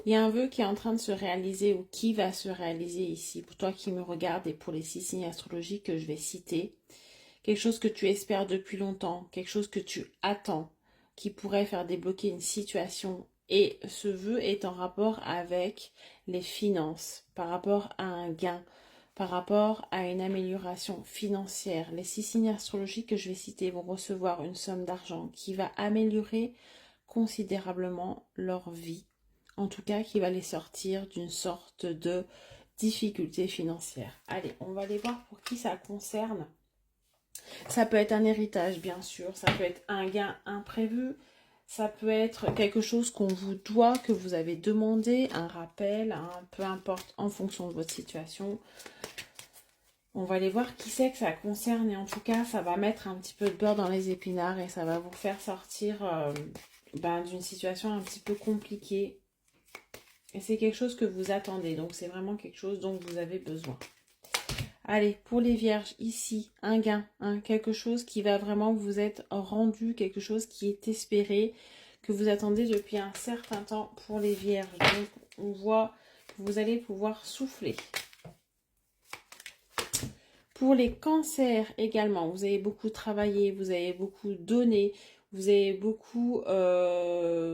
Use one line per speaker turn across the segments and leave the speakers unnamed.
Il y a un vœu qui est en train de se réaliser ou qui va se réaliser ici. Pour toi qui me regardes et pour les 6 signes astrologiques que je vais citer. Quelque chose que tu espères depuis longtemps, quelque chose que tu attends, qui pourrait faire débloquer une situation. Et ce vœu est en rapport avec les finances, par rapport à un gain, par rapport à une amélioration financière. Les 6 signes astrologiques que je vais citer vont recevoir une somme d'argent qui va améliorer considérablement leur vie. En tout cas, qui va les sortir d'une sorte de difficulté financière. Allez, on va aller voir pour qui ça concerne. Ça peut être un héritage, bien sûr. Ça peut être un gain imprévu. Ça peut être quelque chose qu'on vous doit, que vous avez demandé, un rappel, peu importe, en fonction de votre situation. On va aller voir qui c'est que ça concerne. Et en tout cas, ça va mettre un petit peu de beurre dans les épinards et ça va vous faire sortir d'une situation un petit peu compliquée. Et c'est quelque chose que vous attendez. Donc, c'est vraiment quelque chose dont vous avez besoin. Allez, pour les vierges, ici, un gain, quelque chose qui va vraiment vous être rendu, quelque chose qui est espéré, que vous attendez depuis un certain temps pour les vierges. Donc, on voit que vous allez pouvoir souffler. Pour les cancers également, vous avez beaucoup travaillé, vous avez beaucoup donné, vous avez beaucoup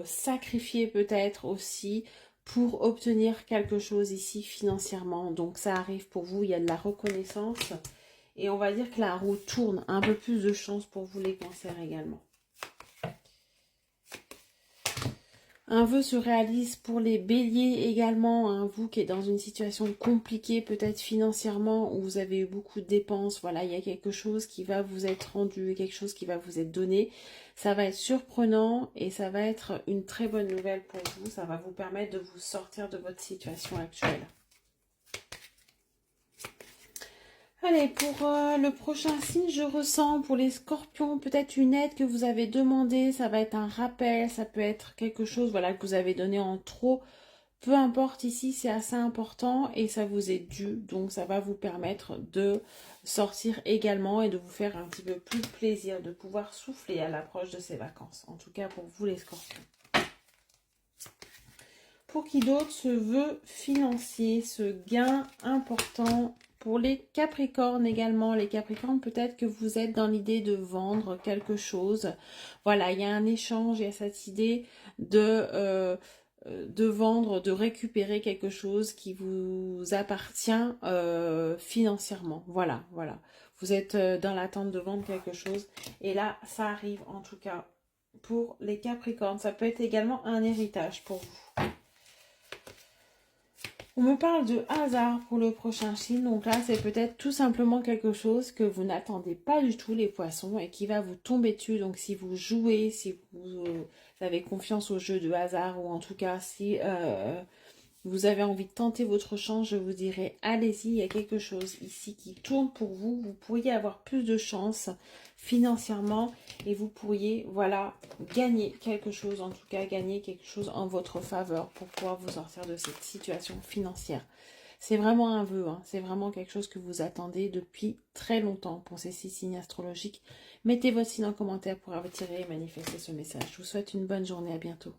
sacrifié peut-être aussi pour obtenir quelque chose ici financièrement. Donc ça arrive pour vous, il y a de la reconnaissance. Et on va dire que la roue tourne, un peu plus de chance pour vous les cancers également. Un vœu se réalise pour les béliers également, vous qui êtes dans une situation compliquée, peut-être financièrement, où vous avez eu beaucoup de dépenses. Voilà, il y a quelque chose qui va vous être rendu, quelque chose qui va vous être donné. Ça va être surprenant et ça va être une très bonne nouvelle pour vous. Ça va vous permettre de vous sortir de votre situation actuelle. Allez, pour le prochain signe, je ressens pour les scorpions peut-être une aide que vous avez demandée. Ça va être un rappel, ça peut être quelque chose voilà, que vous avez donné en trop. Peu importe, ici, c'est assez important et ça vous est dû. Donc, ça va vous permettre de sortir également et de vous faire un petit peu plus plaisir, de pouvoir souffler à l'approche de ces vacances. En tout cas, pour vous, les scorpions. Pour qui d'autre ce vœu financier, ce gain important pour les capricornes également. Les capricornes, peut-être que vous êtes dans l'idée de vendre quelque chose. Voilà, il y a un échange, il y a cette idée de vendre, de récupérer quelque chose qui vous appartient financièrement. Voilà, voilà. Vous êtes dans l'attente de vendre quelque chose. Et là, ça arrive en tout cas pour les capricornes. Ça peut être également un héritage pour vous. On me parle de hasard pour le prochain signe. Donc là, c'est peut-être tout simplement quelque chose que vous n'attendez pas du tout, les poissons, et qui va vous tomber dessus. Donc si vous jouez, si vous avez confiance au jeu de hasard, ou en tout cas si vous avez envie de tenter votre chance, je vous dirais allez-y. Il y a quelque chose ici qui tourne pour vous. Vous pourriez avoir plus de chance financièrement et vous pourriez, voilà, gagner quelque chose, en tout cas gagner quelque chose en votre faveur pour pouvoir vous sortir de cette situation financière. C'est vraiment un vœu, c'est vraiment quelque chose que vous attendez depuis très longtemps pour ces 6 signes astrologiques. Mettez votre signe en commentaire pour retirer et manifester ce message. Je vous souhaite une bonne journée, à bientôt.